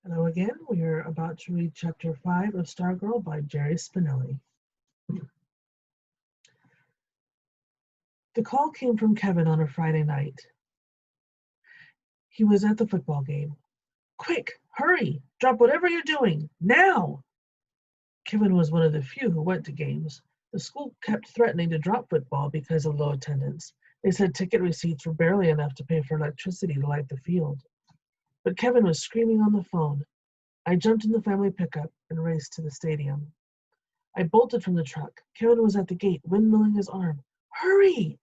Hello again. We are about to read Chapter 5 of Stargirl by Jerry Spinelli. The call came from Kevin on a Friday night. He was at the football game. Quick, hurry, drop whatever you're doing, now! Kevin was one of the few who went to games. The school kept threatening to drop football because of low attendance. They said ticket receipts were barely enough to pay for electricity to light the field. But Kevin was screaming on the phone. I jumped in the family pickup and raced to the stadium. I bolted from the truck. Kevin was at the gate, windmilling his arm. Hurry!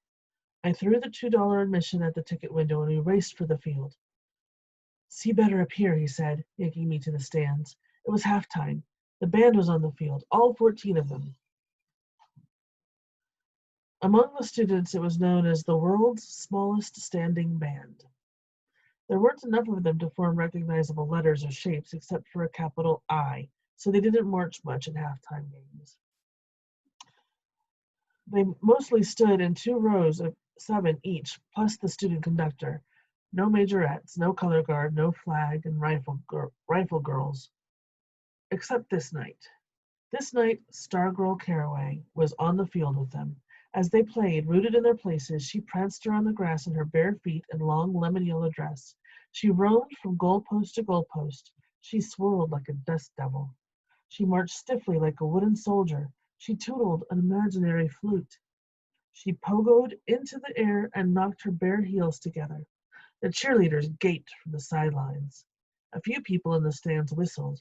I threw the $2 admission at the ticket window and we raced for the field. See better up here, he said, yanking me to the stands. It was halftime. The band was on the field, all 14 of them. Among the students, it was known as the world's smallest standing band. There weren't enough of them to form recognizable letters or shapes except for a capital I, so they didn't march much in halftime games. They mostly stood in 2 rows of 7 each, plus the student conductor. No majorettes, no color guard, no flag, and rifle girls. Except this night. This night, Stargirl Caraway was on the field with them. As they played, rooted in their places, she pranced around the grass in her bare feet and long lemon yellow dress. She roamed from goalpost to goalpost. She swirled like a dust devil. She marched stiffly like a wooden soldier. She tootled an imaginary flute. She pogoed into the air and knocked her bare heels together. The cheerleaders gaped from the sidelines. A few people in the stands whistled.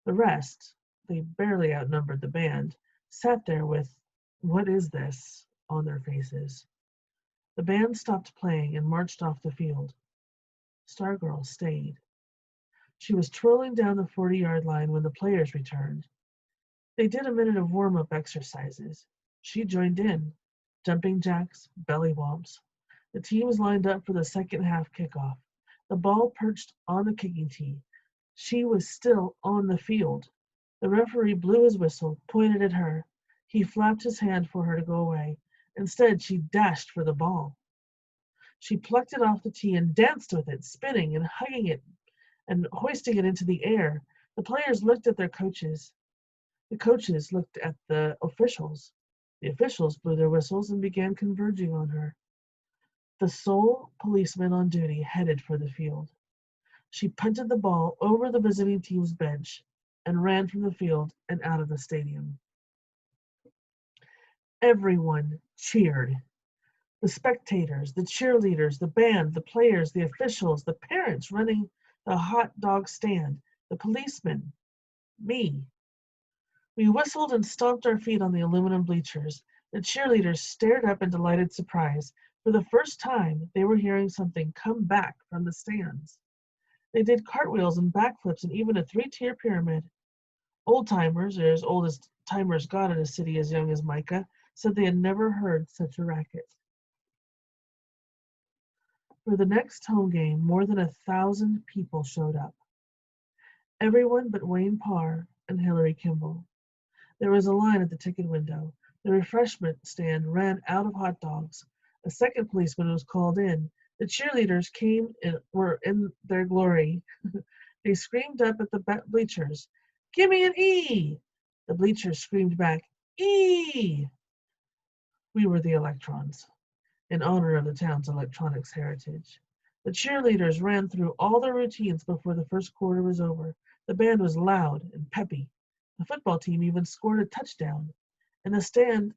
The rest, they barely outnumbered the band, sat there with "What is this?" on their faces. The band stopped playing and marched off the field. Stargirl stayed. She was twirling down the 40-yard line when the players returned. They did a minute of warm-up exercises. She joined in. Jumping jacks, belly whomps. The teams lined up for the second half kickoff. The ball perched on the kicking tee. She was still on the field. The referee blew his whistle, pointed at her. He flapped his hand for her to go away. Instead, she dashed for the ball. She plucked it off the tee and danced with it, spinning and hugging it and hoisting it into the air. The players looked at their coaches. The coaches looked at the officials. The officials blew their whistles and began converging on her. The sole policeman on duty headed for the field. She punted the ball over the visiting team's bench and ran from the field and out of the stadium. Everyone cheered. The spectators, the cheerleaders, the band, the players, the officials, the parents running the hot dog stand, the policemen, me. We whistled and stomped our feet on the aluminum bleachers. The cheerleaders stared up in delighted surprise. For the first time, they were hearing something come back from the stands. They did cartwheels and backflips and even a 3-tier pyramid. Old-timers, or as old as timers got in a city as young as Micah, said they had never heard such a racket. For the next home game, more than 1,000 people showed up. Everyone but Wayne Parr and Hillary Kimball. There was a line at the ticket window. The refreshment stand ran out of hot dogs. A second policeman was called in. The cheerleaders were in their glory. They screamed up at the bleachers, "Give me an E!" The bleachers screamed back, "E!" We were the electrons, in honor of the town's electronics heritage. The cheerleaders ran through all their routines before the first quarter was over. The band was loud and peppy. The football team even scored a touchdown. In the stands,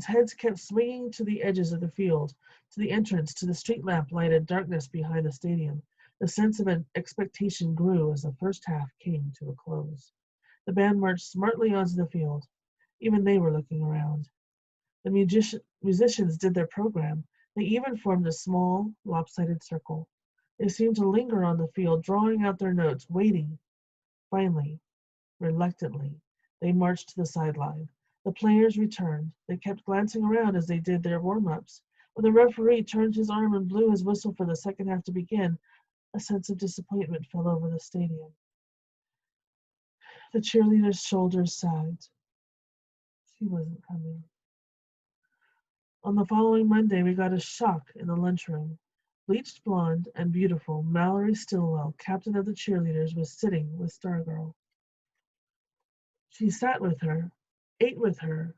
heads kept swinging to the edges of the field, to the entrance, to the street lamp lighted darkness behind the stadium. The sense of expectation grew as the first half came to a close. The band marched smartly onto the field. Even they were looking around. The musicians did their program. They even formed a small, lopsided circle. They seemed to linger on the field, drawing out their notes, waiting. Finally, reluctantly, they marched to the sideline. The players returned. They kept glancing around as they did their warm-ups. When the referee turned his arm and blew his whistle for the second half to begin, a sense of disappointment fell over the stadium. The cheerleader's shoulders sagged. She wasn't coming. On the following Monday, we got a shock in the lunchroom. Bleached blonde and beautiful, Mallory Stillwell, captain of the cheerleaders, was sitting with Stargirl. She sat with her, ate with her,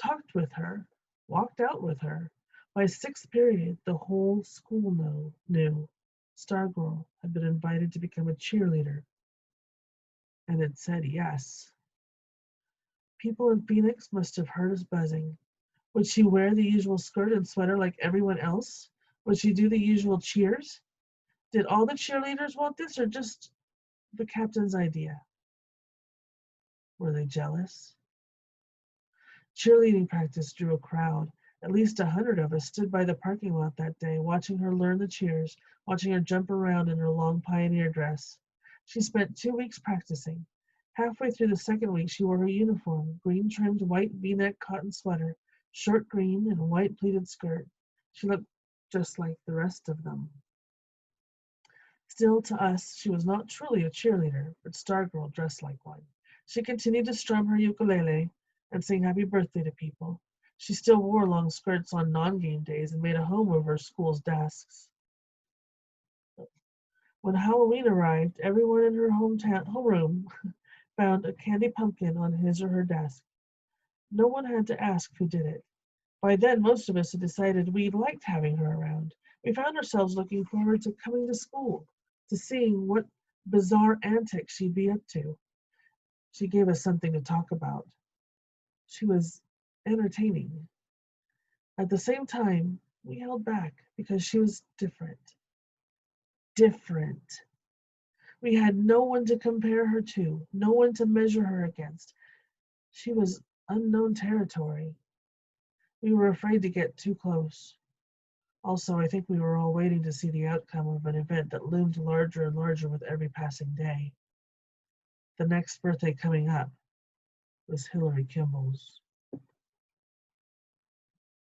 talked with her, walked out with her. By sixth period, the whole school knew Stargirl had been invited to become a cheerleader, and had said yes. People in Phoenix must have heard us buzzing. Would she wear the usual skirt and sweater like everyone else? Would she do the usual cheers? Did all the cheerleaders want this, or just the captain's idea? Were they jealous? Cheerleading practice drew a crowd. At least 100 of us stood by the parking lot that day, watching her learn the cheers, watching her jump around in her long pioneer dress. She spent 2 weeks practicing. Halfway through the second week, she wore her uniform, green-trimmed white V-neck cotton sweater, short green and white pleated skirt. She looked just like the rest of them. Still, to us, she was not truly a cheerleader, but Stargirl dressed like one. She continued to strum her ukulele and sing happy birthday to people. She still wore long skirts on non-game days and made a home of her school's desks. When Halloween arrived, everyone in her homeroom found a candy pumpkin on his or her desk. No one had to ask who did it. By then, most of us had decided we liked having her around. We found ourselves looking forward to coming to school, to seeing what bizarre antics she'd be up to. She gave us something to talk about. She was entertaining. At the same time, we held back because she was different. Different. We had no one to compare her to, no one to measure her against. She was unknown territory. We were afraid to get too close. Also, I think we were all waiting to see the outcome of an event that loomed larger and larger with every passing day. The next birthday coming up was Hillary Kimball's.